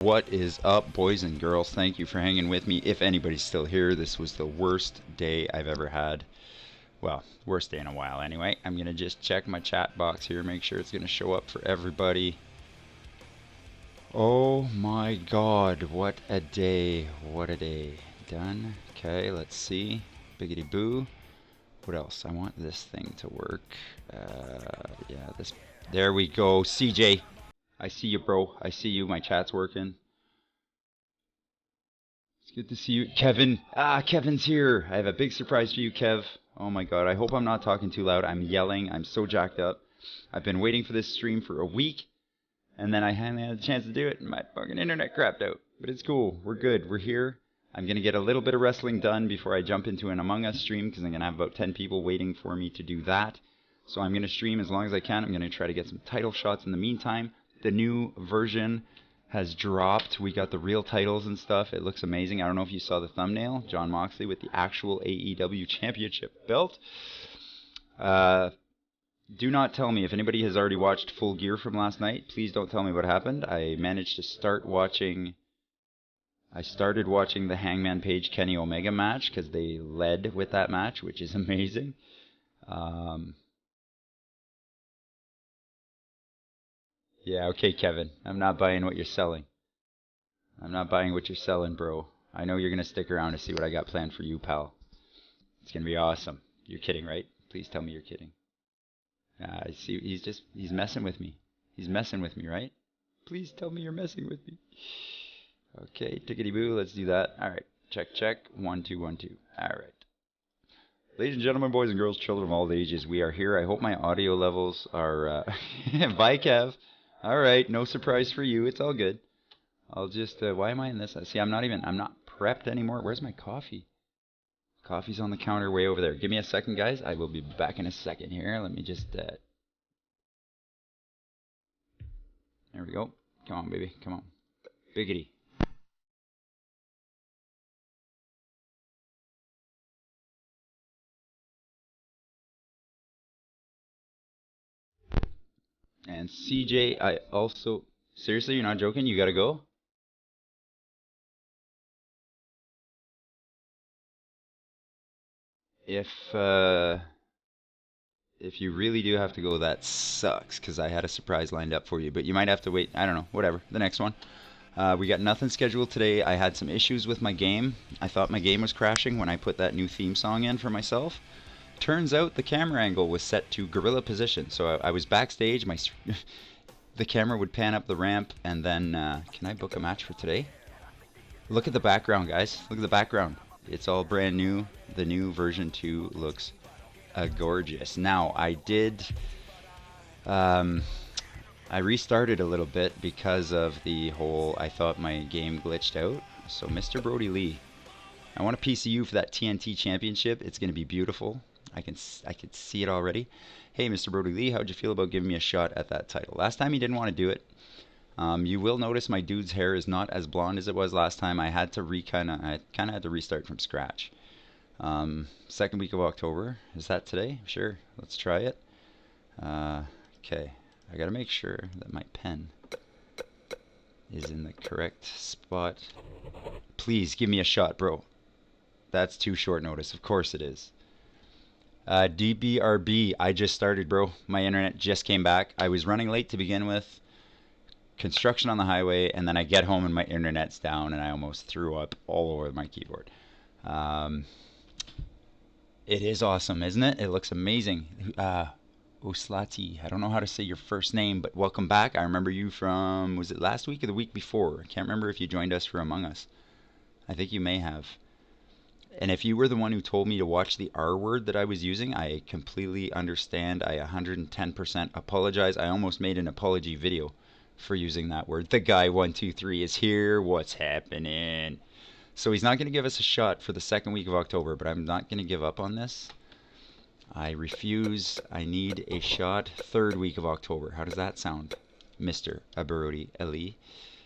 What is up, boys and girls? Thank you for hanging with me. If anybody's still here, this was the worst day I've ever had. Well, worst day in a while anyway. I'm going to just check my chat box here, make sure it's going to show up for everybody. Oh my god, what a day. What a day. Done. Okay, let's see. Biggity boo. What else? I want this thing to work. Yeah, this. There we go. CJ. I see you, bro. I see you. My chat's working. It's good to see you. Kevin. Kevin's here. I have a big surprise for you, Kev. Oh my god. I hope I'm not talking too loud. I'm yelling. I'm so jacked up. I've been waiting for this stream for a week. And then I finally had a chance to do it, and my fucking internet crapped out. But it's cool. We're good. We're here. I'm going to get a little bit of wrestling done before I jump into an Among Us stream, because I'm going to have about 10 people waiting for me to do that. So I'm going to stream as long as I can. I'm going to try to get some title shots in the meantime. The new version has dropped. We got the real titles and stuff. It looks amazing. I don't know if you saw the thumbnail. Jon Moxley with the actual AEW Championship belt. Do not tell me if anybody has already watched Full Gear from last night. Please don't tell me what happened. I managed to start watching. I started watching the Hangman Page Kenny Omega match because they led with that match, which is amazing. Yeah, okay, Kevin. I'm not buying what you're selling. I'm not buying what you're selling, bro. I know you're going to stick around to see what I got planned for you, pal. It's going to be awesome. You're kidding, right? Please tell me you're kidding. I see. He's messing with me. He's messing with me, right? Please tell me you're messing with me. Okay, tickety boo. Let's do that. All right. Check, check. 1, 2, 1, 2. All right. Ladies and gentlemen, boys and girls, children of all ages, we are here. I hope my audio levels are... Bye, Kev. All right. No surprise for you. It's all good. I'll just... why am I in this? See, I'm not prepped anymore. Where's my coffee? Coffee's on the counter way over there. Give me a second, guys. I will be back in a second here. Let me just... There we go. Come on, baby. Come on. Biggity. And CJ, I also... Seriously, you're not joking? You gotta go? If you really do have to go, that sucks, because I had a surprise lined up for you. But you might have to wait. I don't know. Whatever. The next one. We got nothing scheduled today. I had some issues with my game. I thought my game was crashing when I put that new theme song in for myself. Turns out the camera angle was set to gorilla position. So I was backstage. The camera would pan up the ramp, and then... can I book a match for today? Look at the background, guys. Look at the background. It's all brand new. The new version 2 looks gorgeous. Now, I did... I restarted a little bit because of the whole... I thought my game glitched out. So, Mr. Brody Lee, I want a piece of you for that TNT Championship. It's going to be beautiful. I can see it already. Hey, Mr. Brody Lee, how'd you feel about giving me a shot at that title? Last time he didn't want to do it. You will notice my dude's hair is not as blonde as it was last time. I had to kind of had to restart from scratch. Second week of October. Is that today? Sure. Let's try it. Okay. I gotta make sure that my pen is in the correct spot. Please give me a shot, bro. That's too short notice. Of course it is. DBRB, I just started, bro. My internet just came back. I was running late to begin with. Construction on the highway, and then I get home and my internet's down, and I almost threw up all over my keyboard. It is awesome, isn't it? It looks amazing. Uslati, I don't know how to say your first name, but welcome back. I remember you from, was it last week or the week before? I can't remember if you joined us for Among Us. I think you may have. And if you were the one who told me to watch the R word that I was using, I completely understand. I 110% apologize. I almost made an apology video for using that word. The guy 123 is here. What's happening? So he's not going to give us a shot for the second week of October, but I'm not going to give up on this. I refuse. I need a shot third week of October. How does that sound, Mr. Abarodi Ali?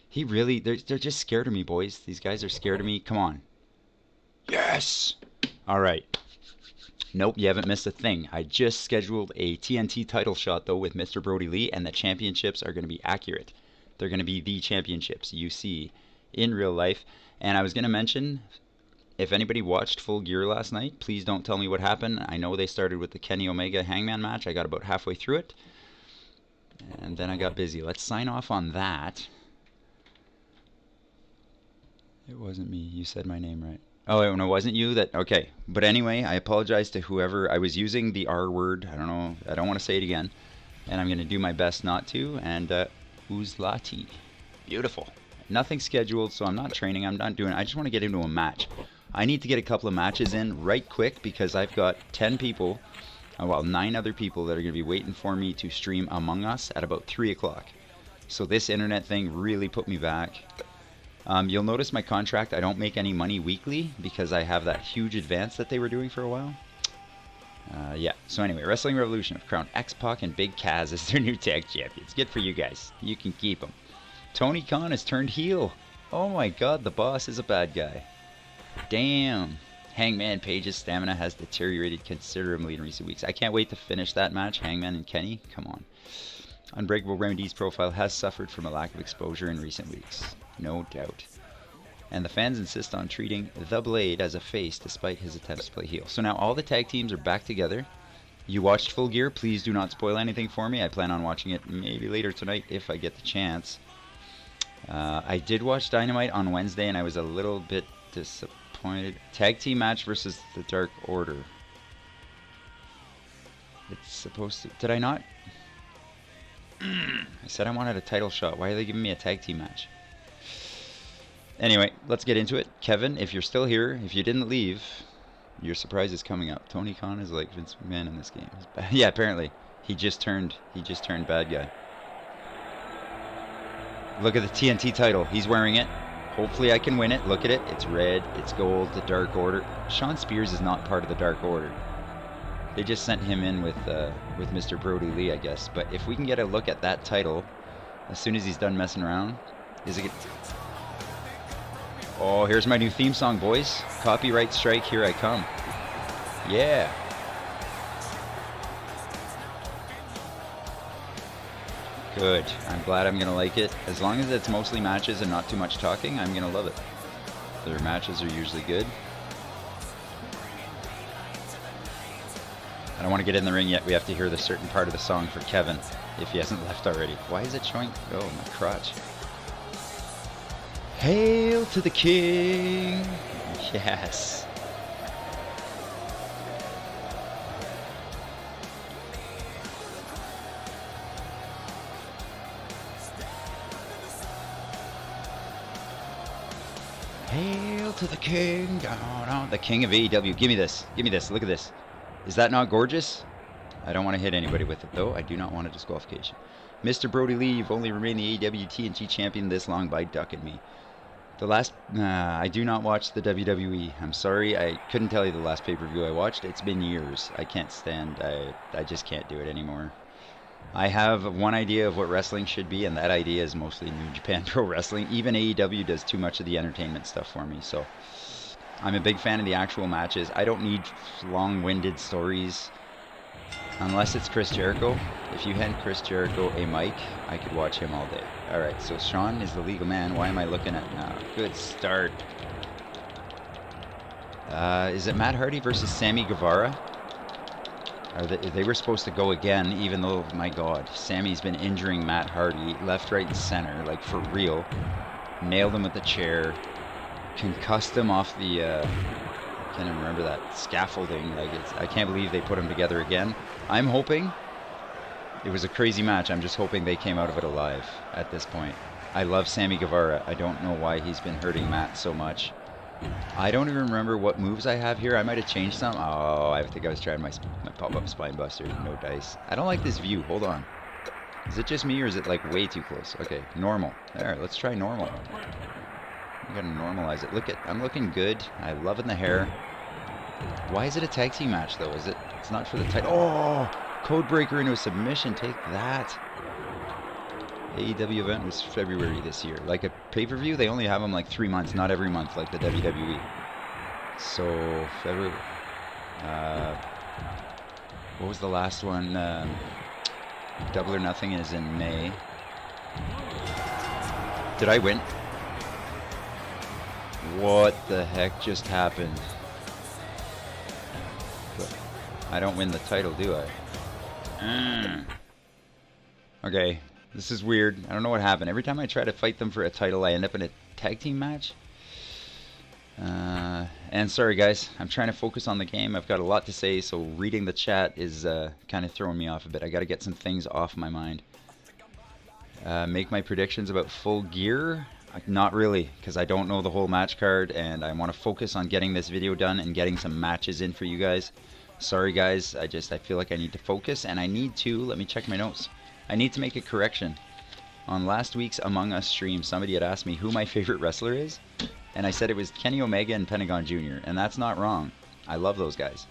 He really, they're just scared of me, boys. These guys are scared of me. Come on. Yes! All right. Nope, you haven't missed a thing. I just scheduled a TNT title shot, though, with Mr. Brody Lee, and the championships are going to be accurate. They're going to be the championships you see in real life. And I was going to mention, if anybody watched Full Gear last night, please don't tell me what happened. I know they started with the Kenny Omega Hangman match. I got about halfway through it, and then I got busy. Let's sign off on that. It wasn't me. You said my name right. Oh, no, it wasn't you? Okay. But anyway, I apologize to whoever. I was using the R word. I don't know. I don't want to say it again. And I'm going to do my best not to. And Uzlati. Beautiful. Nothing scheduled, so I'm not training. I'm not doing. I just want to get into a match. I need to get a couple of matches in right quick because I've got 10 people, well, 9 other people that are going to be waiting for me to stream Among Us at about 3 o'clock. So this internet thing really put me back. You'll notice my contract, I don't make any money weekly because I have that huge advance that they were doing for a while. Yeah, so anyway, Wrestling Revolution have crowned X-Pac and Big Kaz as their new tag champions. Good for you guys. You can keep them. Tony Khan has turned heel. Oh my god, the boss is a bad guy. Damn. Hangman Page's stamina has deteriorated considerably in recent weeks. I can't wait to finish that match, Hangman and Kenny. Come on. Unbreakable Remedy's profile has suffered from a lack of exposure in recent weeks. No doubt. And the fans insist on treating The Blade as a face despite his attempts to play heel. So now all the tag teams are back together. You watched Full Gear. Please do not spoil anything for me. I plan on watching it maybe later tonight if I get the chance. I did watch Dynamite on Wednesday and I was a little bit disappointed. Tag team match versus the Dark Order. It's supposed to... Did I not? I said I wanted a title shot. Why are they giving me a tag team match? Anyway, let's get into it. Kevin, if you're still here, if you didn't leave, your surprise is coming up. Tony Khan is like Vince McMahon in this game. Yeah, apparently. He just turned bad guy. Look at the TNT title. He's wearing it. Hopefully I can win it. Look at it. It's red. It's gold. The Dark Order. Shawn Spears is not part of the Dark Order. They just sent him in with Mr. Brody Lee, I guess. But if we can get a look at that title, as soon as he's done messing around, is it... Oh, here's my new theme song, boys. Copyright strike, here I come. Yeah. Good. I'm glad I'm going to like it. As long as it's mostly matches and not too much talking, I'm going to love it. Their matches are usually good. I don't want to get in the ring yet. We have to hear the certain part of the song for Kevin, if he hasn't left already. Why is it showing? Oh, my crotch. Hail to the king! Yes. Hail to the king! The king of AEW. Give me this. Give me this. Look at this. Is that not gorgeous? I don't want to hit anybody with it, though. I do not want a disqualification. Mr. Brody Lee, you've only remained the AEW TNT champion this long by ducking me. The last... I do not watch the WWE. I'm sorry. I couldn't tell you the last pay-per-view I watched. It's been years. I can't stand... I just can't do it anymore. I have one idea of what wrestling should be, and that idea is mostly New Japan Pro Wrestling. Even AEW does too much of the entertainment stuff for me, so... I'm a big fan of the actual matches. I don't need long-winded stories. Unless it's Chris Jericho. If you hand Chris Jericho a mic, I could watch him all day. Alright, so Sean is the legal man. Why am I looking at now? Good start. Is it Matt Hardy versus Sammy Guevara? They were supposed to go again, even though, my god, Sammy's been injuring Matt Hardy left, right, and center, like for real. Nailed him with the chair. Concussed him off the, I can't even remember that, scaffolding. Like I can't believe they put him together again. I'm hoping, it was a crazy match, I'm just hoping they came out of it alive at this point. I love Sammy Guevara. I don't know why he's been hurting Matt so much. I don't even remember what moves I have here. I might have changed some. Oh, I think I was trying my pop-up spine buster. No dice. I don't like this view. Hold on. Is it just me or is it like way too close? Okay, normal. There, let's try normal. I'm gonna normalize it. Look at, I'm looking good. I'm loving the hair. Why is it a tag team match though? Is it? It's not for the title. Oh, Codebreaker into a submission. Take that. AEW event was February this year. Like a pay-per-view, they only have them like 3 months, not every month like the WWE. So February. What was the last one? Double or Nothing is in May. Did I win? What the heck just happened? I don't win the title, do I? Okay, this is weird. I don't know what happened. Every time I try to fight them for a title, I end up in a tag team match. And sorry guys, I'm trying to focus on the game. I've got a lot to say, so reading the chat is kind of throwing me off a bit. I got to get some things off my mind. Make my predictions about Full Gear? Not really, because I don't know the whole match card, and I want to focus on getting this video done and getting some matches in for you guys. Sorry guys, I feel like I need to focus, and I need to, let me check my notes. I need to make a correction. On last week's Among Us stream, somebody had asked me who my favorite wrestler is, and I said it was Kenny Omega and Pentagon Jr., and that's not wrong. I love those guys.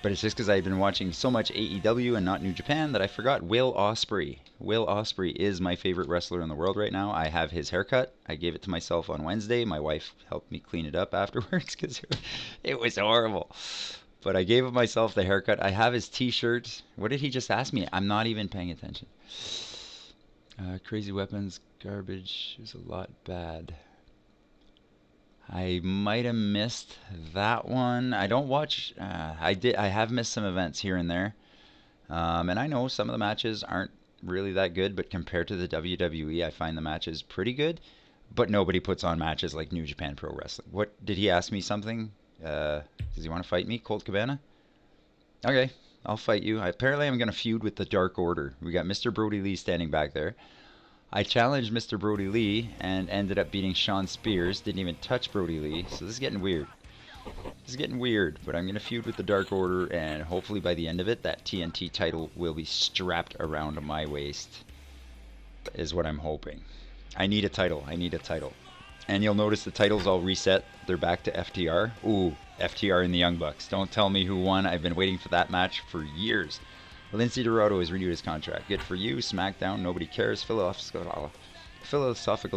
But it's just because I've been watching so much AEW and not New Japan that I forgot Will Ospreay. Will Ospreay is my favorite wrestler in the world right now. I have his haircut. I gave it to myself on Wednesday. My wife helped me clean it up afterwards because it was horrible. But I gave myself the haircut. I have his t-shirt. What did he just ask me? I'm not even paying attention. Crazy Weapons, garbage. It was a lot bad. I might have missed that one. I don't watch. I have missed some events here and there, and I know some of the matches aren't really that good. But compared to the WWE, I find the matches pretty good. But nobody puts on matches like New Japan Pro Wrestling. What did he ask me something? Does he want to fight me, Colt Cabana? Okay, I'll fight you. Apparently, I'm gonna feud with the Dark Order. We got Mr. Brody Lee standing back there. I challenged Mr. Brody Lee and ended up beating Sean Spears. Didn't even touch Brody Lee, so this is getting weird. This is getting weird, but I'm going to feud with the Dark Order, and hopefully by the end of it, that TNT title will be strapped around my waist, is what I'm hoping. I need a title. I need a title. And you'll notice the titles all reset. They're back to FTR. Ooh, FTR and the Young Bucks. Don't tell me who won. I've been waiting for that match for years. Lindsay Dorado has renewed his contract. Good for you. SmackDown, nobody cares. Philosophical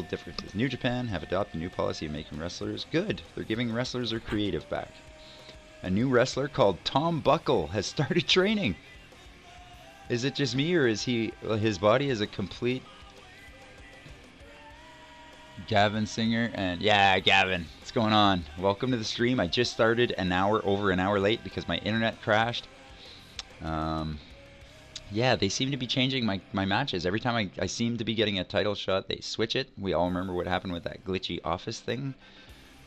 differences. New Japan have adopted a new policy of making wrestlers good. They're giving wrestlers their creative back. A new wrestler called Tom Buckle has started training. Is it just me, or is his body is a complete Gavin Singer? And yeah, Gavin, what's going on? Welcome to the stream. I just started over an hour late because my internet crashed. Yeah, they seem to be changing my matches. Every time I seem to be getting a title shot, they switch it. We all remember what happened with that glitchy office thing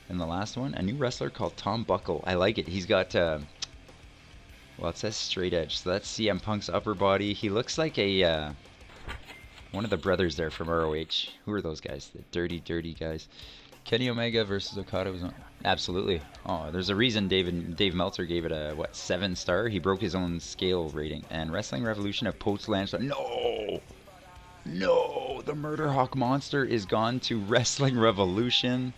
in the last one. A new wrestler called Tom Buckle. I like it. He's got, well, it says straight edge. So that's CM Punk's upper body. He looks like a, one of the brothers there from ROH. Who are those guys? The dirty, dirty guys. Kenny Omega versus Okada was on. Absolutely. Oh, there's a reason Dave Meltzer gave it a, what, 7-star? He broke his own scale rating. And Wrestling Revolution of post-Landstar. No! No! The Murder Hawk Monster is gone to Wrestling Revolution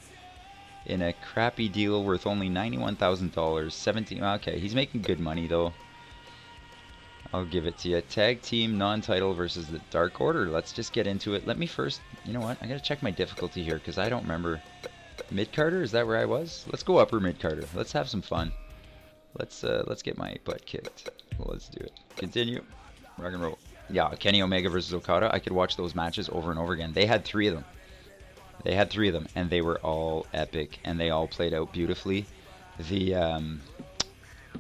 in a crappy deal worth only $91,000. 17. Okay, he's making good money, though. I'll give it to you. Tag team non-title versus the Dark Order. Let's just get into it. Let me first, you know what? I gotta check my difficulty here because I don't remember. Mid-Carter? Is that where I was? Let's go upper mid-Carter. Let's have some fun. Let's get my butt kicked. Let's do it. Continue. Rock and roll. Yeah, Kenny Omega versus Okada. I could watch those matches over and over again. They had 3 of them. They had 3 of them, and they were all epic, and they all played out beautifully.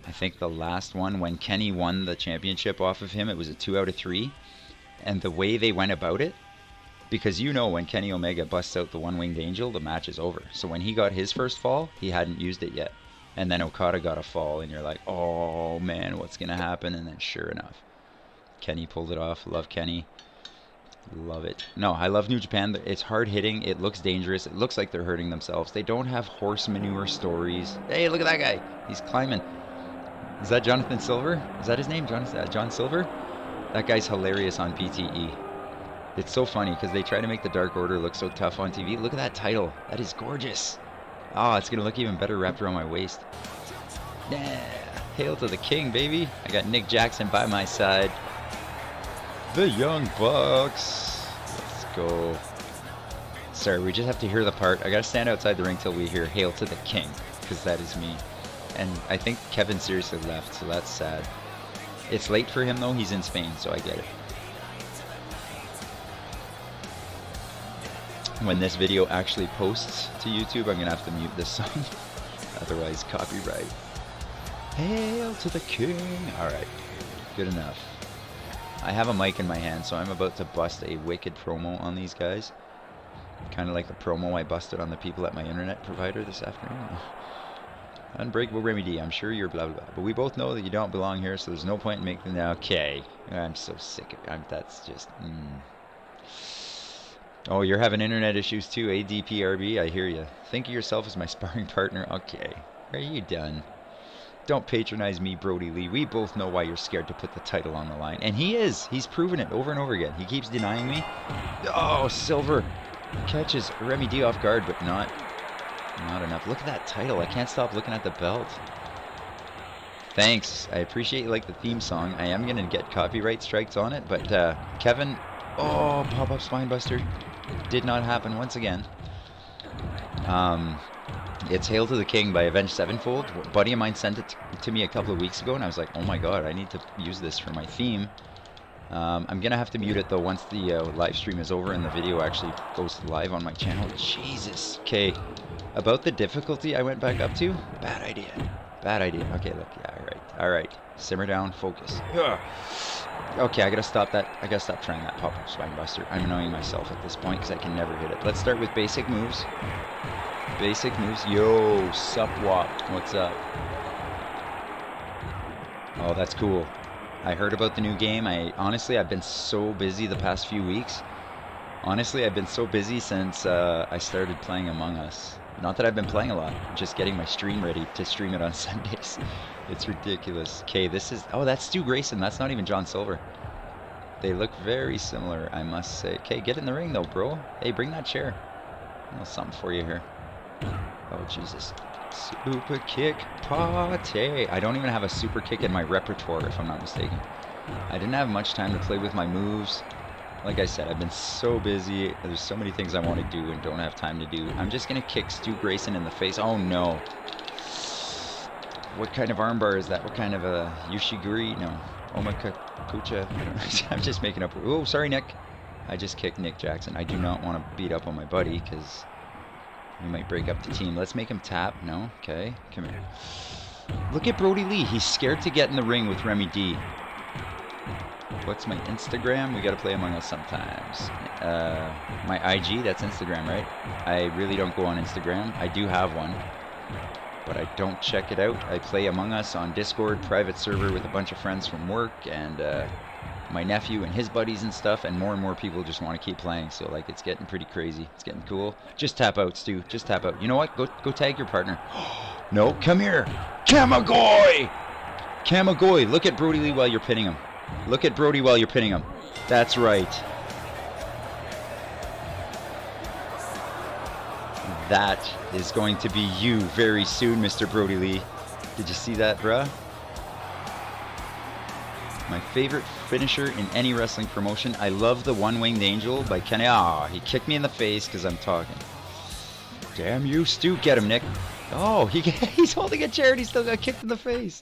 I think the last one, when Kenny won the championship off of him, it was a 2 out of 3. And the way they went about it, because you know when Kenny Omega busts out the one-winged angel, the match is over. So when he got his first fall, he hadn't used it yet. And then Okada got a fall, and you're like, oh man, what's going to happen? And then sure enough, Kenny pulled it off. Love Kenny. Love it. No, I love New Japan. It's hard hitting. It looks dangerous. It looks like they're hurting themselves. They don't have horse manure stories. Hey, look at that guy. He's climbing. Is that Jonathan Silver? Is that his name? John Silver? That guy's hilarious on PTE. It's so funny because they try to make the Dark Order look so tough on TV. Look at that title. That is gorgeous. Oh, it's going to look even better wrapped around my waist. Yeah. Hail to the king, baby. I got Nick Jackson by my side. The Young Bucks. Let's go. Sorry, we just have to hear the part. I got to stand outside the ring till we hear Hail to the King, because that is me. And I think Kevin seriously left, so that's sad. It's late for him, though. He's in Spain, so I get it. when this video actually posts to YouTube, I'm gonna have to mute this song. Otherwise, copyright. Hail to the king! Alright, good enough. I have a mic in my hand, so I'm about to bust a wicked promo on these guys. Kind of like the promo I busted on the people at my internet provider this afternoon. Unbreakable Remedy, I'm sure you're blah blah blah. But we both know that you don't belong here, so there's no point in making them. Okay. I'm so sick of it. That's just... Oh, you're having internet issues too, ADPRB? I hear you. Think of yourself as my sparring partner? Okay. Are you done? Don't patronize me, Brody Lee. We both know why you're scared to put the title on the line. And he is. He's proven it over and over again. He keeps denying me. Oh, Silver catches Remy D off guard, but not enough. Look at that title. I can't stop looking at the belt. Thanks. I appreciate you like the theme song. I am going to get copyright strikes on it, but Kevin... Oh, pop-up spinebuster. Did not happen once again. It's Hail to the King by Avenged Sevenfold. A buddy of mine sent it to me a couple of weeks ago, and I was like, oh my god, I need to use this for my theme. I'm going to have to mute it, though, once the live stream is over and the video actually goes live on my channel. Jesus. Okay. About the difficulty I went back up to? Bad idea. Bad idea. Okay, look. Yeah, alright. Alright. Simmer down. Focus. Ugh. Okay, I gotta stop that. I gotta stop trying that pop-up spinebuster. I'm annoying myself at this point because I can never hit it. Let's start with basic moves. Basic moves. Yo, sup wop. What's up? Oh, that's cool. I heard about the new game. Honestly, I've been so busy the past few weeks. Honestly, I've been so busy since I started playing Among Us. Not that I've been playing a lot, just getting my stream ready to stream it on Sundays. It's ridiculous. Okay, this is... Oh, that's Stu Grayson. That's not even John Silver. They look very similar, I must say. Okay, get in the ring, though, bro. Hey, bring that chair. A little something for you here. Oh, Jesus. Super kick party. I don't even have a super kick in my repertoire, if I'm not mistaken. I didn't have much time to play with my moves. Like I said, I've been so busy. There's so many things I want to do and don't have time to do. I'm just going to kick Stu Grayson in the face. Oh, no. What kind of armbar is that? What kind of a Yushiguri? No. Omakakucha? I don't know. I'm just making up. Oh, sorry, Nick. I just kicked Nick Jackson. I do not want to beat up on my buddy because we might break up the team. Let's make him tap. No? Okay. Come here. Look at Brody Lee. He's scared to get in the ring with Remy D. What's my Instagram? We gotta play Among Us sometimes. My IG, that's Instagram, right? I really don't go on Instagram. I do have one, but I don't check it out. I play Among Us on Discord, private server with a bunch of friends from work, and my nephew and his buddies and stuff, and more people just want to keep playing, so like it's getting pretty crazy. It's getting cool. Just tap out, Stu. Just tap out. You know what? Go tag your partner. No, come here. Kamagoy! Kamagoy! Look at Brody Lee while you're pinning him. Look at Brody while you're pinning him. That's right. That is going to be you very soon, Mr. Brody Lee. Did you see that, bruh? My favorite finisher in any wrestling promotion. I love the One-Winged Angel by Kenny. Ah, he kicked me in the face because I'm talking. Damn you, Stu. Get him, Nick. Oh, he's holding a chair and he still got kicked in the face.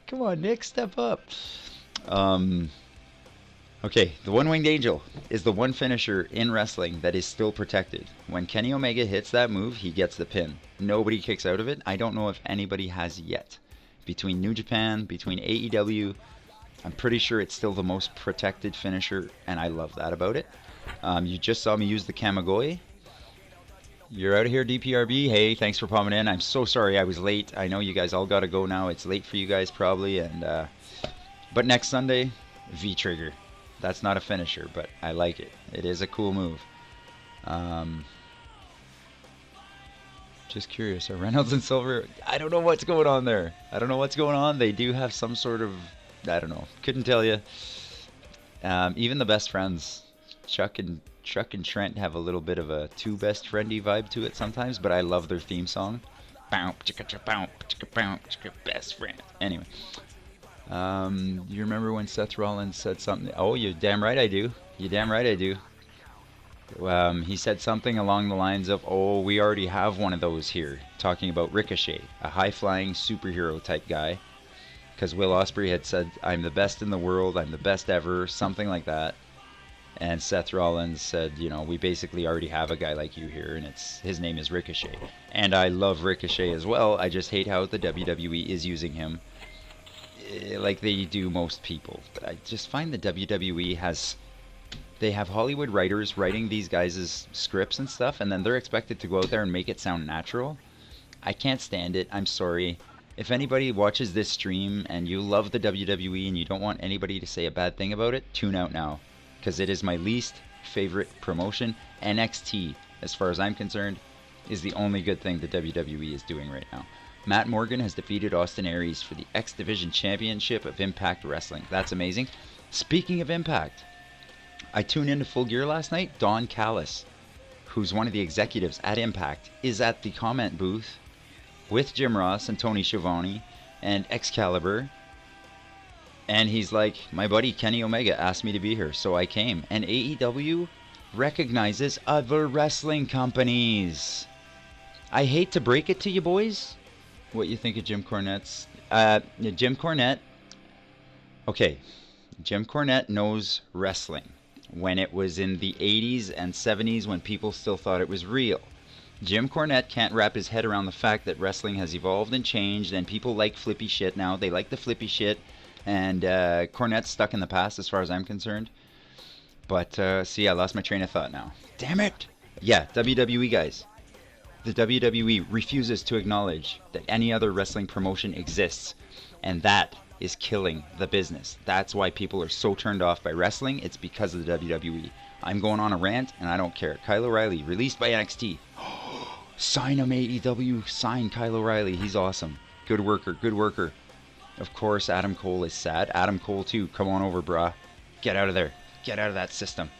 Come on, Nick, step up. Okay, the One-Winged Angel is the one finisher in wrestling that is still protected. When Kenny Omega hits that move, he gets the pin. Nobody kicks out of it. I don't know if anybody has yet. Between New Japan, between AEW, I'm pretty sure it's still the most protected finisher, and I love that about it. You just saw me use the Kamagoy. You're out of here, DPRB. Hey, thanks for popping in. I'm so sorry I was late. I know you guys all got to go now. It's late for you guys probably, and but next Sunday, V-trigger. That's not a finisher, but I like it. It is a cool move. Just curious, are Reynolds and Silver... I don't know what's going on there. I don't know what's going on. They do have some sort of... I don't know. Couldn't tell you. Even the best friends, Chuck and Trent, have a little bit of a two best friendy vibe to it sometimes, but I love their theme song. Best friend. Anyway. You remember when Seth Rollins said something? Oh, you're damn right I do. You're damn right I do. He said something along the lines of, oh, we already have one of those here. Talking about Ricochet, a high-flying superhero type guy. Because Will Ospreay had said, I'm the best in the world, I'm the best ever, something like that. And Seth Rollins said, you know, we basically already have a guy like you here, and his name is Ricochet. And I love Ricochet as well. I just hate how the WWE is using him like they do most people. I just find the WWE they have Hollywood writers writing these guys' scripts and stuff, and then they're expected to go out there and make it sound natural. I can't stand it. I'm sorry. If anybody watches this stream and you love the WWE and you don't want anybody to say a bad thing about it, tune out now. Because it is my least favorite promotion. NXT, as far as I'm concerned, is the only good thing the WWE is doing right now. Matt Morgan has defeated Austin Aries for the X Division Championship of Impact Wrestling. That's amazing. Speaking of Impact, I tuned into Full Gear last night. Don Callis, who's one of the executives at Impact, is at the comment booth with Jim Ross and Tony Schiavone and Excalibur. And he's like, my buddy Kenny Omega asked me to be here, so I came. And AEW recognizes other wrestling companies. I hate to break it to you boys. What you think of Jim Cornette's... Jim Cornette... Okay, Jim Cornette knows wrestling. When it was in the 80s and 70s when people still thought it was real. Jim Cornette can't wrap his head around the fact that wrestling has evolved and changed, and people like flippy shit now. They like the flippy shit. And Cornette's stuck in the past as far as I'm concerned. But, see, I lost my train of thought now. Damn it! Yeah, WWE guys. The WWE refuses to acknowledge that any other wrestling promotion exists. And that is killing the business. That's why people are so turned off by wrestling. It's because of the WWE. I'm going on a rant, and I don't care. Kyle O'Reilly, released by NXT. Sign him, AEW. Sign Kyle O'Reilly. He's awesome. Good worker, good worker. Of course, Adam Cole is sad. Adam Cole, too. Come on over, brah. Get out of there. Get out of that system.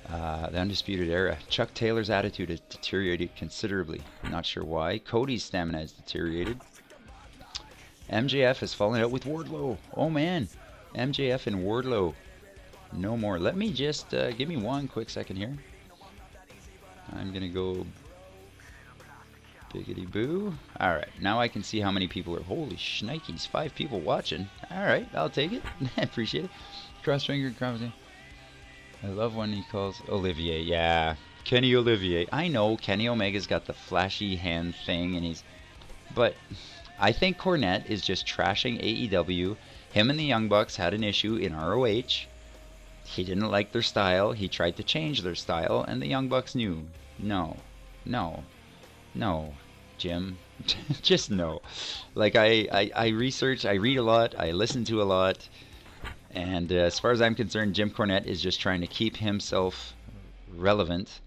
The Undisputed Era. Chuck Taylor's attitude has deteriorated considerably. I'm not sure why. Cody's stamina has deteriorated. MJF has fallen out with Wardlow. Oh, man. MJF and Wardlow. No more. Let me just... give me one quick second here. I'm going to go... Biggity boo. Alright, now I can see how many people are. Holy shnikes, 5 people watching. Alright, I'll take it. I appreciate it. Cross-finger conversation. I love when he calls Olivier. Yeah, Kenny Olivier. I know Kenny Omega's got the flashy hand thing, and he's... But I think Cornette is just trashing AEW. Him and the Young Bucks had an issue in ROH. He didn't like their style. He tried to change their style, and the Young Bucks knew. No. No. No, Jim. Just no. Like, I research, I read a lot, I listen to a lot, and as far as I'm concerned, Jim Cornette is just trying to keep himself relevant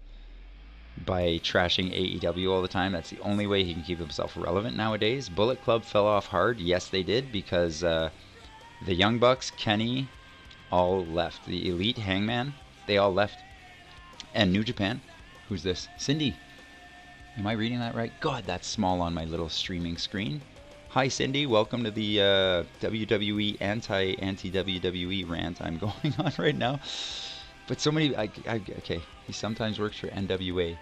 by trashing AEW all the time. That's the only way he can keep himself relevant nowadays. Bullet Club fell off hard. Yes, they did, because the Young Bucks, Kenny, all left. The Elite, Hangman, they all left. And New Japan. Who's this? Cindy. Am I reading that right? God, that's small on my little streaming screen. Hi, Cindy. Welcome to the WWE anti-WWE rant I'm going on right now. But so many... okay, he sometimes works for NWA.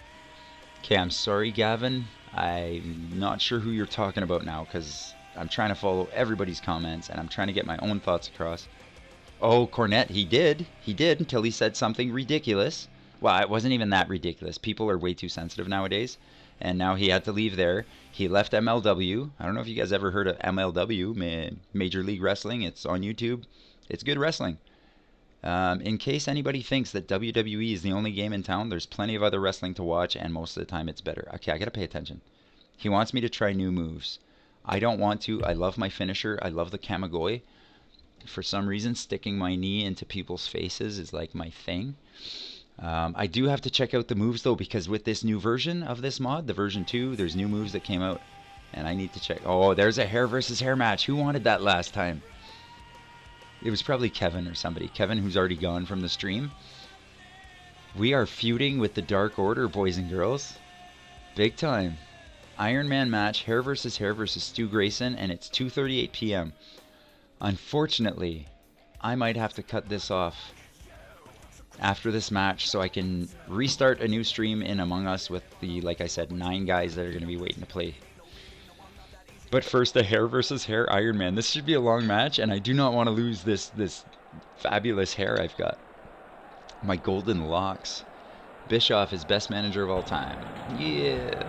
Okay, I'm sorry, Gavin. I'm not sure who you're talking about now, because I'm trying to follow everybody's comments, and I'm trying to get my own thoughts across. Oh, Cornette, he did. He did, until he said something ridiculous. Well, it wasn't even that ridiculous. People are way too sensitive nowadays. And now he had to leave there. He left MLW. I don't know if you guys ever heard of MLW, Major League Wrestling. It's on YouTube. It's good wrestling. In case anybody thinks that WWE is the only game in town, there's plenty of other wrestling to watch, and most of the time it's better. Okay, I gotta pay attention. He wants me to try new moves. I don't want to. I love my finisher. I love the Kamigoye. For some reason, sticking my knee into people's faces is like my thing. I do have to check out the moves, though, because with this new version of this mod, the version 2, there's new moves that came out. And I need to check. Oh, there's a hair versus hair match. Who wanted that last time? It was probably Kevin or somebody. Kevin, who's already gone from the stream. We are feuding with the Dark Order, boys and girls. Big time. Iron Man match, hair versus Stu Grayson, and it's 2:38 p.m. Unfortunately, I might have to cut this off after this match so I can restart a new stream in Among Us with the, like I said, 9 guys that are going to be waiting to play. But first, a hair versus hair Iron Man. This should be a long match, and I do not want to lose this fabulous hair I've got. My golden locks. Bischoff is best manager of all time. Yeah.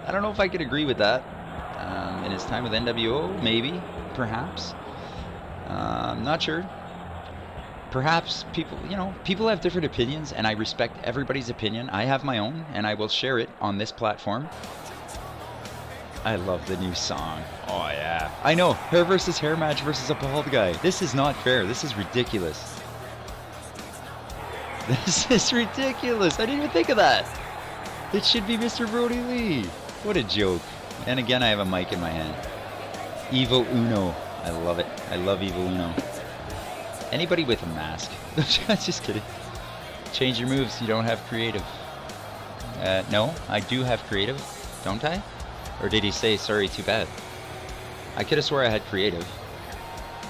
I don't know if I could agree with that. In his time with NWO, maybe, perhaps. Not sure. Perhaps people, people have different opinions, and I respect everybody's opinion. I have my own, and I will share it on this platform. I love the new song. Oh, yeah. I know. Hair versus hair match versus a bald guy. This is not fair. This is ridiculous. This is ridiculous. I didn't even think of that. It should be Mr. Brody Lee. What a joke. And again, I have a mic in my hand. Evil Uno. I love it. I love Evil Uno. Anybody with a mask. Just kidding. Change your moves. You don't have creative. No, I do have creative. Don't I? Or did he say, sorry, too bad? I could have swore I had creative.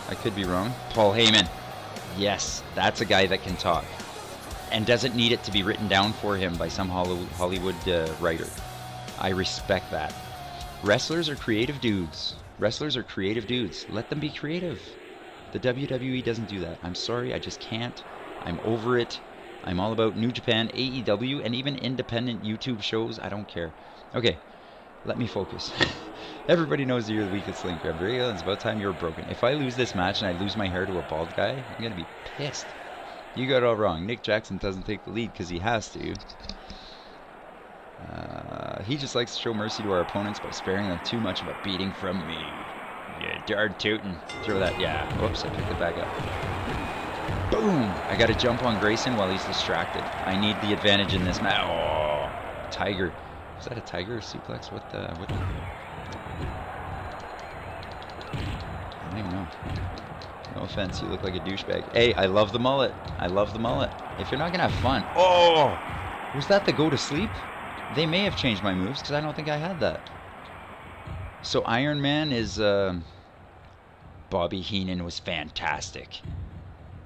I could be wrong. Paul Heyman. Yes, that's a guy that can talk. And doesn't need it to be written down for him by some Hollywood writer. I respect that. Wrestlers are creative dudes. Wrestlers are creative dudes. Let them be creative. The WWE doesn't do that. I'm sorry, I just can't. I'm over it. I'm all about New Japan, AEW, and even independent YouTube shows. I don't care. Okay, let me focus. Everybody knows that you're the weakest link. It's about time you were broken. If I lose this match and I lose my hair to a bald guy, I'm going to be pissed. You got it all wrong. Nick Jackson doesn't take the lead because he has to. He just likes to show mercy to our opponents by sparing them too much of a beating from me. Yeah, darn tootin'. Throw that. Yeah. Whoops, I picked it back up. Boom! I got to jump on Grayson while he's distracted. I need the advantage in this match. Oh, Tiger. Is that a Tiger suplex? What the... What? I don't even know. No offense, you look like a douchebag. Hey, I love the mullet. I love the mullet. If you're not going to have fun... Oh! Was that the go to sleep? They may have changed my moves because I don't think I had that. So Iron Man is... Bobby Heenan was fantastic.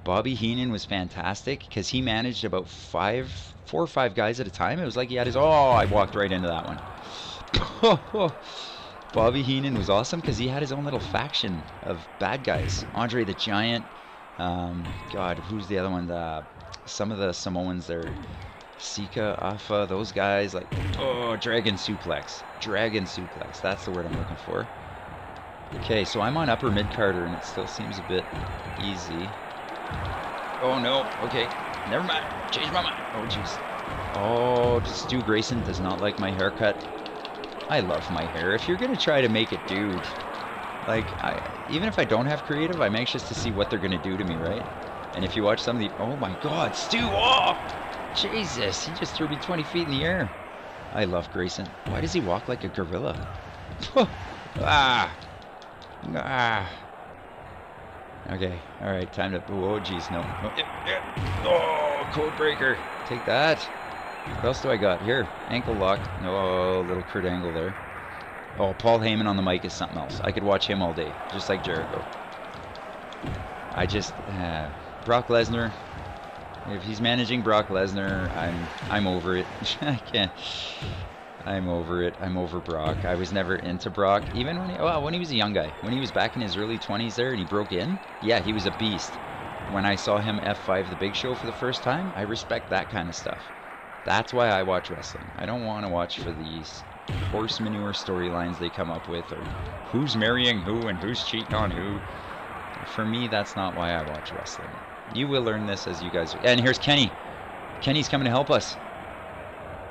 Bobby Heenan was fantastic because he managed about 4 or 5 guys at a time. It was like he had his... Oh, I walked right into that one. Bobby Heenan was awesome because he had his own little faction of bad guys. Andre the Giant. God, who's the other one? Some of the Samoans there. Sika, Afa, those guys. Like, oh, Dragon Suplex. Dragon Suplex. That's the word I'm looking for. Okay, so I'm on upper mid-carder and it still seems a bit easy. Oh, no. Okay. Never mind. Change my mind. Oh, jeez. Oh, Stu Grayson does not like my haircut. I love my hair. If you're going to try to make it dude, like, even if I don't have creative, I'm anxious to see what they're going to do to me, right? And if you watch some of the... Oh, my God. Stu! Oh! Jesus. He just threw me 20 feet in the air. I love Grayson. Why does he walk like a gorilla? Ah! Ah! Okay. All right. Time to... Oh, jeez. No. Oh, code breaker. Take that. What else do I got? Here. Ankle lock. No, little Kurt Angle there. Oh, Paul Heyman on the mic is something else. I could watch him all day. Just like Jericho. I just... Brock Lesnar. If he's managing Brock Lesnar, I'm over it. I can't... I'm over it. I'm over Brock. I was never into Brock. Even when he was a young guy. When he was back in his early 20s there and he broke in. Yeah, he was a beast. When I saw him F5 the Big Show for the first time, I respect that kind of stuff. That's why I watch wrestling. I don't want to watch for these horse manure storylines they come up with, or who's marrying who and who's cheating on who. For me, that's not why I watch wrestling. You will learn this as you guys... And here's Kenny. Kenny's coming to help us.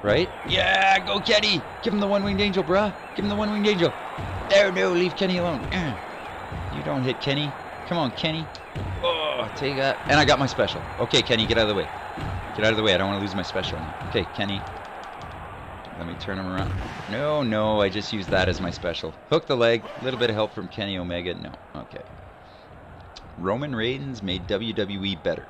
Right? Yeah, go Kenny! Give him the one-winged angel, bruh. Give him the one-winged angel. No, leave Kenny alone. You don't hit Kenny. Come on, Kenny. Oh, take that. And I got my special. Okay, Kenny, get out of the way. Get out of the way. I don't want to lose my special. Okay, Kenny. Let me turn him around. No, I just used that as my special. Hook the leg. A little bit of help from Kenny Omega. No. Okay. Roman Reigns made WWE better.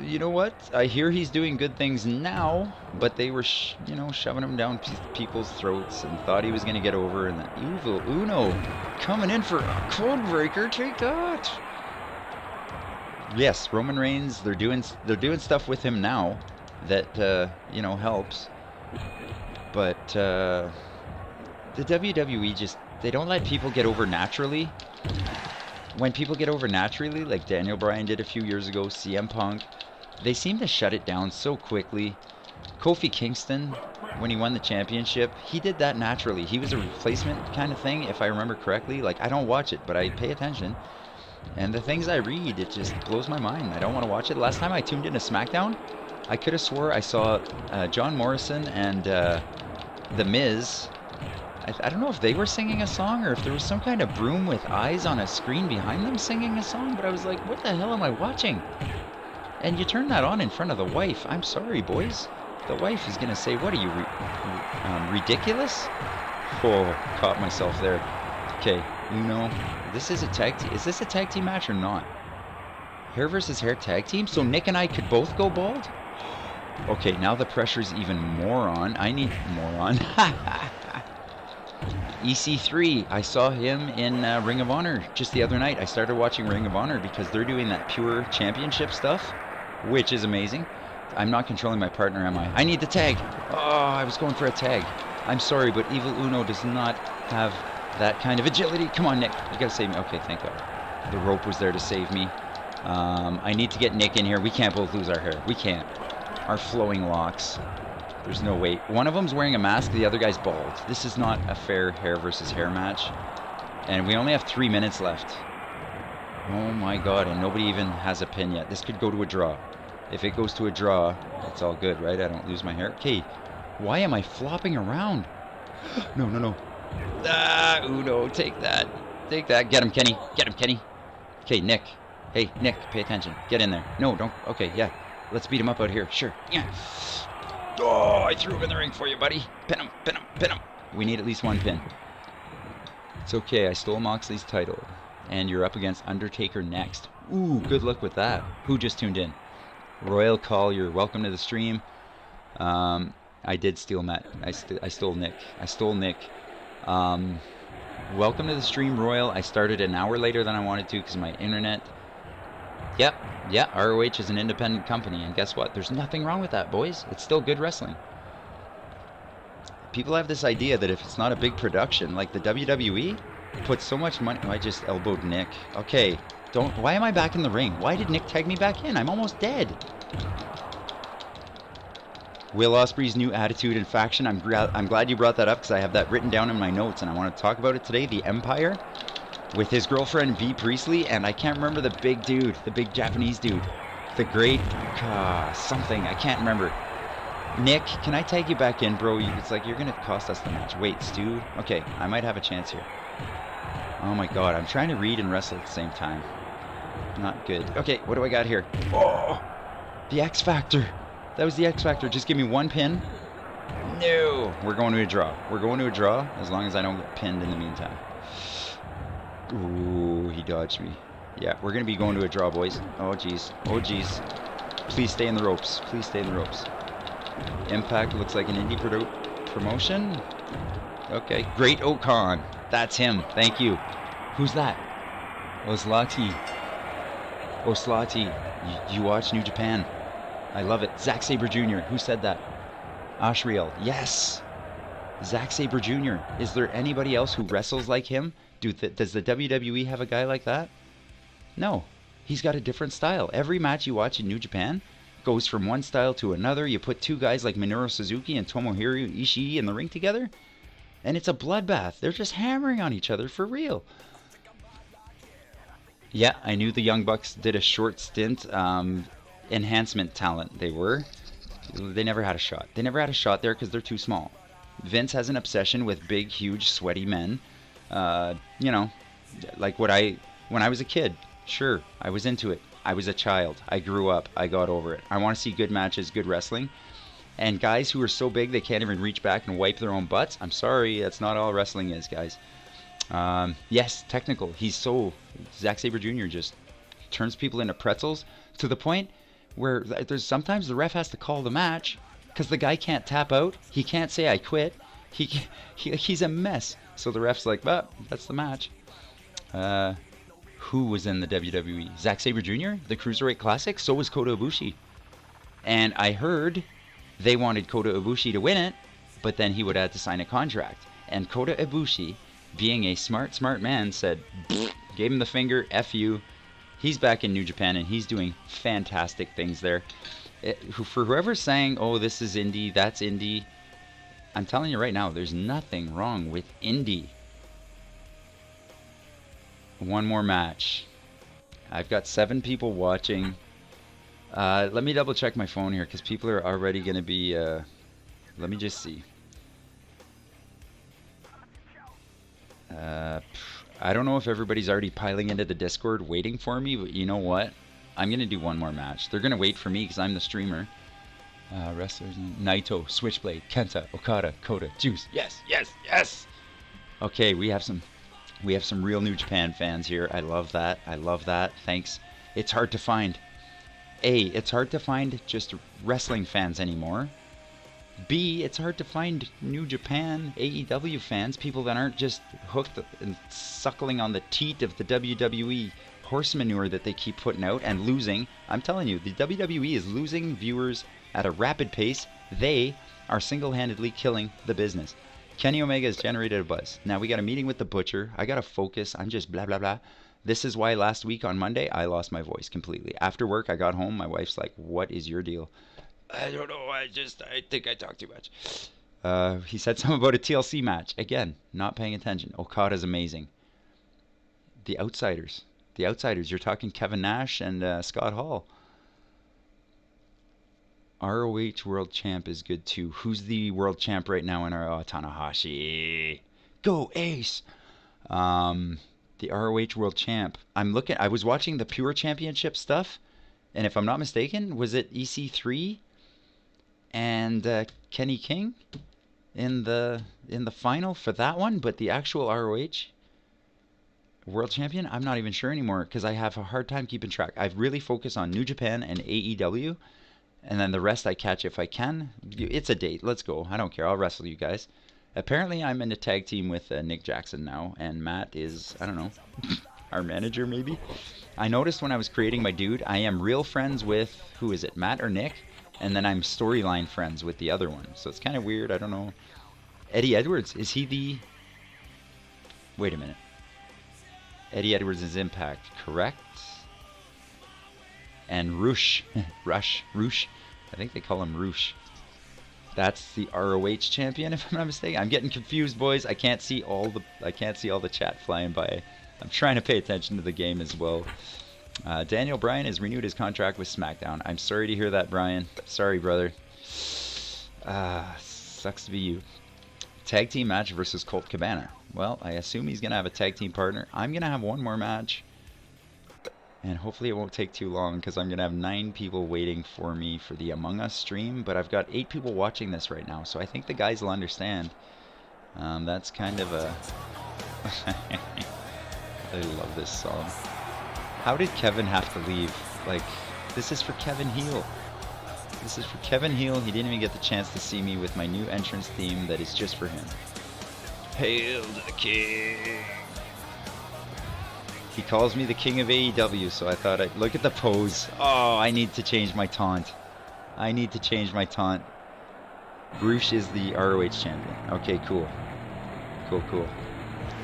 You know what? I hear he's doing good things now, but they were, shoving him down people's throats and thought he was going to get over. And then Evil Uno coming in for a code breaker. Take that. Yes, Roman Reigns. They're doing stuff with him now that helps. But the WWE they don't let people get over naturally. when people get over naturally, like Daniel Bryan did a few years ago, CM Punk, they seem to shut it down so quickly. Kofi Kingston, when he won the championship, he did that naturally. He was a replacement kind of thing, if I remember correctly. Like, I don't watch it, but I pay attention. And the things I read, it just blows my mind. I don't want to watch it. Last time I tuned into SmackDown, I could have swore I saw John Morrison and The Miz. I don't know if they were singing a song or if there was some kind of broom with eyes on a screen behind them singing a song, but I was like, what the hell am I watching? And you turn that on in front of the wife. I'm sorry, boys. The wife is going to say, what are you, ridiculous? Oh, caught myself there. Okay, Uno. This is a tag team. Is this a tag team match or not? Hair versus hair tag team? So Nick and I could both go bald? Okay, now the pressure's even more on. I need more on. EC3, I saw him in Ring of Honor just the other night. I started watching Ring of Honor because they're doing that pure championship stuff, which is amazing. I'm not controlling my partner, am I? I need the tag. Oh, I was going for a tag. I'm sorry, but Evil Uno does not have that kind of agility. Come on, Nick. You gotta save me. Okay, thank God. The rope was there to save me. I need to get Nick in here. We can't both lose our hair. We can't. Our flowing locks. There's no way. One of them's wearing a mask, the other guy's bald. This is not a fair hair versus hair match. And we only have 3 minutes left. Oh my God, and nobody even has a pin yet. This could go to a draw. If it goes to a draw, it's all good, right? I don't lose my hair. Okay, why am I flopping around? No, no, no. Ah, Uno, take that. Take that. Get him, Kenny. Get him, Kenny. Okay, Nick. Hey, Nick, pay attention. Get in there. No, don't. Okay, yeah. Let's beat him up out here. Sure. Yeah. Oh, I threw him in the ring for you, buddy. Pin him, pin him, pin him. We need at least one pin. It's okay. I stole Moxley's title. And you're up against Undertaker next. Ooh, good luck with that. Who just tuned in? Royal Collier, welcome to the stream. I did steal Matt. I stole Nick. I stole Nick. Welcome to the stream, Royal. I started an hour later than I wanted to because my internet. Yep, yeah, ROH is an independent company, and guess what? There's nothing wrong with that, boys. It's still good wrestling. People have this idea that if it's not a big production, like the WWE, puts so much money. Oh, I just elbowed Nick. Okay, don't. Why am I back in the ring? Why did Nick tag me back in? I'm almost dead. Will Ospreay's new attitude and faction. I'm glad you brought that up because I have that written down in my notes, and I want to talk about it today. The Empire. With his girlfriend V. Priestley, and I can't remember the big dude, the big Japanese dude. The great, something, I can't remember. Nick, can I tag you back in, bro? It's like you're going to cost us the match. Wait, Stu? Okay, I might have a chance here. Oh my God, I'm trying to read and wrestle at the same time. Not good. Okay, what do I got here? Oh, the X Factor. That was the X Factor. Just give me one pin. No, we're going to a draw. We're going to a draw as long as I don't get pinned in the meantime. Ooh, he dodged me. Yeah, we're going to be going to a draw, boys. Oh, jeez. Oh, jeez. Please stay in the ropes. Please stay in the ropes. Impact looks like an indie promotion. Okay. Great Okan. That's him. Thank you. Who's that? Oslati. Oslati. You watch New Japan. I love it. Zack Sabre Jr. Who said that? Ashriel. Yes. Zack Sabre Jr. Is there anybody else who wrestles like him? Does the WWE have a guy like that? No. He's got a different style. Every match you watch in New Japan goes from one style to another. You put two guys like Minoru Suzuki and Tomohiro Ishii in the ring together, and it's a bloodbath. They're just hammering on each other for real. Yeah, I knew the Young Bucks did a short stint. Enhancement talent they were. They never had a shot. They never had a shot there because they're too small. Vince has an obsession with big, huge, sweaty men. You know, like when I was a kid, sure, I was into it. I was a child. I grew up. I got over it. I want to see good matches, good wrestling. And guys who are so big they can't even reach back and wipe their own butts. I'm sorry, that's not all wrestling is, guys. Yes, technical. Zack Sabre Jr. just turns people into pretzels to the point where there's sometimes the ref has to call the match because the guy can't tap out. He can't say I quit. He's a mess. So the ref's like, well, that's the match. Who was in the WWE? Zack Sabre Jr., the Cruiserweight Classic. So was Kota Ibushi. And I heard they wanted Kota Ibushi to win it, but then he would have to sign a contract. And Kota Ibushi, being a smart man, said, Gave him the finger, F you. He's back in New Japan, and he's doing fantastic things there. For whoever's saying, oh, this is indie, that's indie, I'm telling you right now, there's nothing wrong with indie. One more match. I've got 7 people watching. Let me double check my phone here, because people are already going to be... let me just see. I don't know if everybody's already piling into the Discord waiting for me, but you know what? I'm going to do one more match. They're going to wait for me because I'm the streamer. Wrestlers: Naito, Switchblade, Kenta, Okada, Kota, Juice. Yes, yes, yes! Okay, we have some real New Japan fans here. I love that. I love that. Thanks. It's hard to find. A, it's hard to find just wrestling fans anymore. B, it's hard to find New Japan AEW fans, people that aren't just hooked and suckling on the teat of the WWE horse manure that they keep putting out and losing. I'm telling you, the WWE is losing viewers at a rapid pace. They are single-handedly killing the business. Kenny Omega has generated a buzz. Now we got a meeting with the Butcher. I got to focus. I'm just blah, blah, blah. This is why last week on Monday, I lost my voice completely. After work, I got home. My wife's like, what is your deal? I don't know. I think I talk too much. He said something about a TLC match. Again, not paying attention. Okada's amazing. The Outsiders. The Outsiders. You're talking Kevin Nash and Scott Hall. ROH World Champ is good too. Who's the World Champ right now in our... Oh, Tanahashi. Go Ace! The ROH World Champ. I was watching the Pure Championship stuff, and if I'm not mistaken, was it EC3 and Kenny King in the final for that one? But the actual ROH World Champion, I'm not even sure anymore because I have a hard time keeping track. I really focus on New Japan and AEW, and then the rest I catch if I can. It's a date. Let's go. I don't care. I'll wrestle you guys. Apparently, I'm in a tag team with Nick Jackson now, and Matt is, I don't know, our manager maybe? I noticed when I was creating my dude, I am real friends with, who is it, Matt or Nick? And then I'm storyline friends with the other one. So it's kind of weird. I don't know. Eddie Edwards, is he the... Wait a minute. Eddie Edwards is Impact, correct? And Roosh. Roosh. I think they call him Roosh. That's the ROH champion, if I'm not mistaken. I'm getting confused, boys. I can't see all the chat flying by. I'm trying to pay attention to the game as well. Daniel Bryan has renewed his contract with SmackDown. I'm sorry to hear that, Brian. Sorry, brother. Sucks to be you. Tag team match versus Colt Cabana. Well, I assume he's going to have a tag team partner. I'm going to have one more match. And hopefully it won't take too long because I'm going to have 9 people waiting for me for the Among Us stream. But I've got 8 people watching this right now. So I think the guys will understand. That's kind of a... I love this song. How did Kevin have to leave? Like, this is for Kevin Heel. This is for Kevin Heel. He didn't even get the chance to see me with my new entrance theme that is just for him. Hail to the King. He calls me the King of AEW, so I thought I'd look at the pose. Oh, I need to change my taunt. I need to change my taunt. Roosh is the ROH champion. Okay, cool. Cool, cool.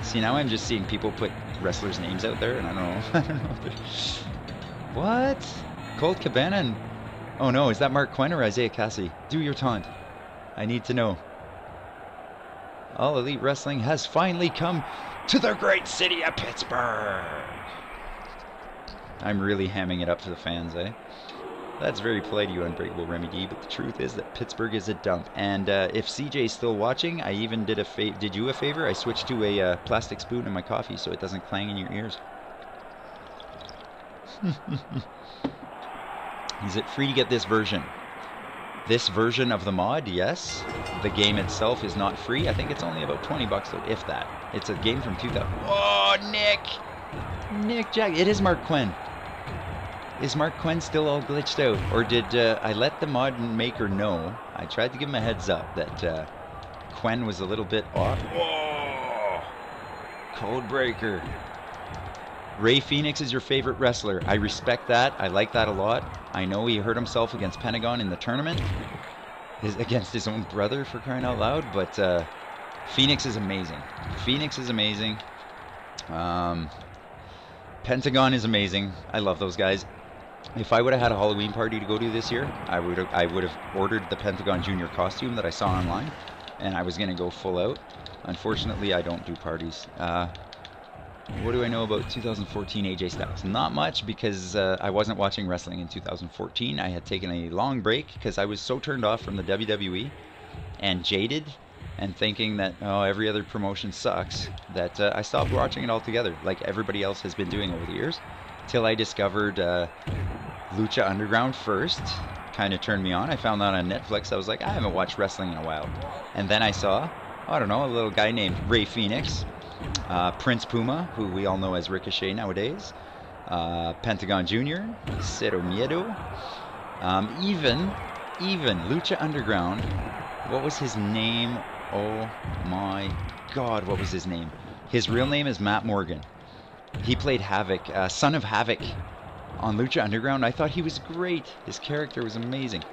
See, now I'm just seeing people put wrestlers' names out there, and I don't know. I don't know. What? Colt Cabana and... Oh no, is that Mark Quinn or Isaiah Cassie? Do your taunt. I need to know. All Elite Wrestling has finally come to the great city of Pittsburgh. I'm really hamming it up for the fans, eh? That's very polite of you, Unbreakable Remy D, but the truth is that Pittsburgh is a dump. And if CJ's still watching, I even did you a favor. I switched to a plastic spoon in my coffee so it doesn't clang in your ears. Is it free to get this version? This version of the mod, yes. The game itself is not free. I think it's only about 20 bucks, though, if that. It's a game from 2000. Oh, Nick! Nick Jack. It is Mark Quinn. Is Mark Quinn still all glitched out? Or did I let the mod maker know? I tried to give him a heads up that Quinn was a little bit off. Whoa! Code breaker. Ray Phoenix is your favorite wrestler. I respect that. I like that a lot. I know he hurt himself against Pentagon in the tournament. Against his own brother, for crying out loud. But Phoenix is amazing. Phoenix is amazing. Pentagon is amazing. I love those guys. If I would have had a Halloween party to go to this year, I would have ordered the Pentagon Junior costume that I saw online, and I was gonna go full out. Unfortunately, I don't do parties. What do I know about 2014 AJ Styles? Not much, because I wasn't watching wrestling in 2014. I had taken a long break because I was so turned off from the WWE and jaded and thinking that, oh, every other promotion sucks, that I stopped watching it altogether, like everybody else has been doing over the years, till I discovered Lucha Underground first. Kind of turned me on. I found that on Netflix. I was like, I haven't watched wrestling in a while. And then I saw, I don't know, a little guy named Ray Phoenix, Prince Puma, who we all know as Ricochet nowadays, Pentagon Jr., Cero Miedo, even Lucha Underground. What was his name? Oh my God, what was his name? His real name is Matt Morgan. He played Havoc, Son of Havoc, on Lucha Underground. I thought he was great. His character was amazing.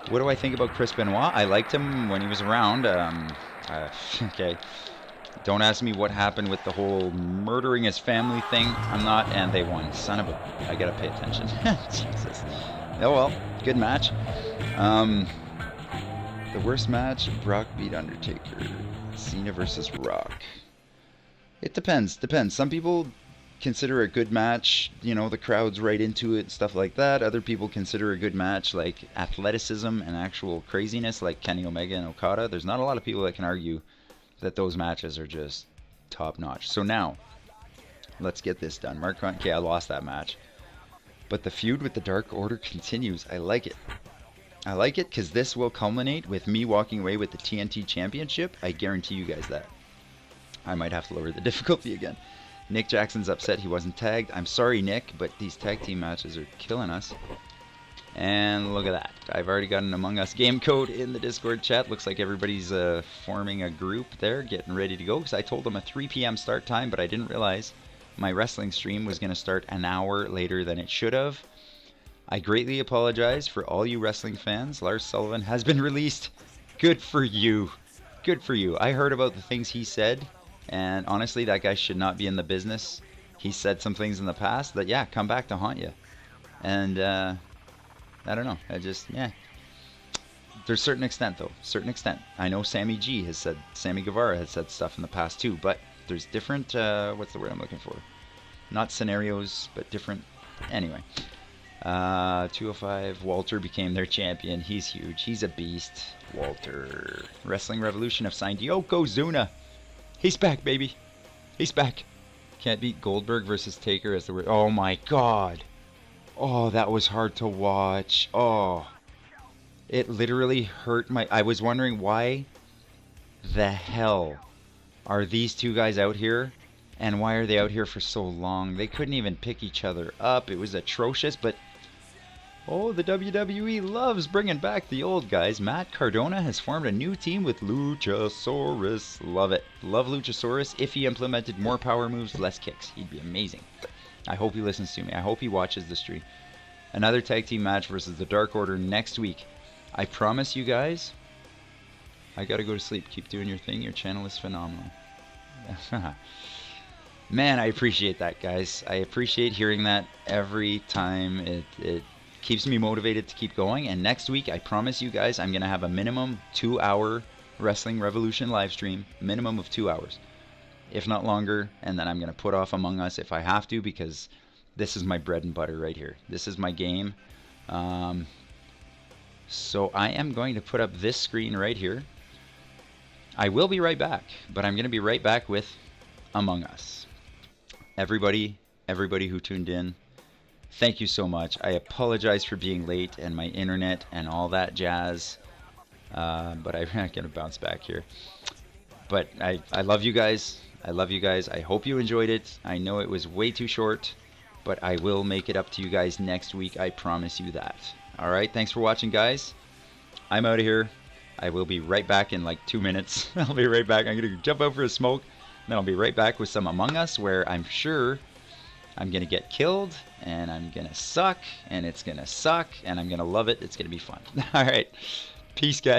What do I think about Chris Benoit? I liked him when he was around. Okay. Don't ask me what happened with the whole murdering his family thing. I'm not, and they won. Son of a... I gotta pay attention. Jesus. Oh well, good match. The worst match, Brock beat Undertaker. Cena versus Rock. It depends. Some people consider a good match, you know, the crowd's right into it, stuff like that. Other people consider a good match like athleticism and actual craziness, like Kenny Omega and Okada. There's not a lot of people that can argue that those matches are just top notch. So now, let's get this done. Okay, I lost that match. But the feud with the Dark Order continues. I like it. I like it because this will culminate with me walking away with the TNT Championship. I guarantee you guys that. I might have to lower the difficulty again. Nick Jackson's upset he wasn't tagged. I'm sorry, Nick, but these tag team matches are killing us. And look at that. I've already got an Among Us game code in the Discord chat. Looks like everybody's forming a group there, getting ready to go. Because I told them a 3 p.m. start time, but I didn't realize my wrestling stream was going to start an hour later than it should have. I greatly apologize for all you wrestling fans. Lars Sullivan has been released. Good for you. Good for you. I heard about the things he said, and honestly, that guy should not be in the business. He said some things in the past that, yeah, come back to haunt you. And, I don't know. Yeah. There's certain extent, though. Certain extent. I know Sammy Guevara has said stuff in the past, too, but there's different, what's the word I'm looking for? Not scenarios, but different, anyway. 205, Walter became their champion. He's huge. He's a beast. Walter. Wrestling Revolution have signed Yokozuna. He's back, baby. He's back. Can't beat Goldberg versus Taker as the word. Oh my God. Oh, that was hard to watch. Oh. It literally hurt my... I was wondering why the hell are these two guys out here? And why are they out here for so long? They couldn't even pick each other up. It was atrocious, but... Oh, the WWE loves bringing back the old guys. Matt Cardona has formed a new team with Luchasaurus. Love it. Love Luchasaurus. If he implemented more power moves, less kicks, he'd be amazing. I hope he listens to me. I hope he watches the stream. Another tag team match versus the Dark Order next week. I promise you guys, I gotta go to sleep. Keep doing your thing. Your channel is phenomenal. Man, I appreciate that, guys. I appreciate hearing that every time. It keeps me motivated to keep going. And next week, I promise you guys, I'm going to have a minimum 2-hour Wrestling Revolution live stream. Minimum of 2 hours, if not longer. And then I'm going to put off Among Us if I have to, because this is my bread and butter right here. This is my game. So I am going to put up this screen right here. I will be right back, but I'm going to be right back with Among Us. Everybody who tuned in, thank you so much. I apologize for being late and my internet and all that jazz, but I'm not going to bounce back here. But I love you guys. I love you guys. I hope you enjoyed it. I know it was way too short, but I will make it up to you guys next week. I promise you that. All right, thanks for watching, guys. I'm out of here. I will be right back in like 2 minutes. I'll be right back. I'm going to jump out for a smoke. Then I'll be right back with some Among Us, where I'm sure I'm going to get killed, and I'm going to suck, and it's going to suck, and I'm going to love it. It's going to be fun. All right. Peace, guys.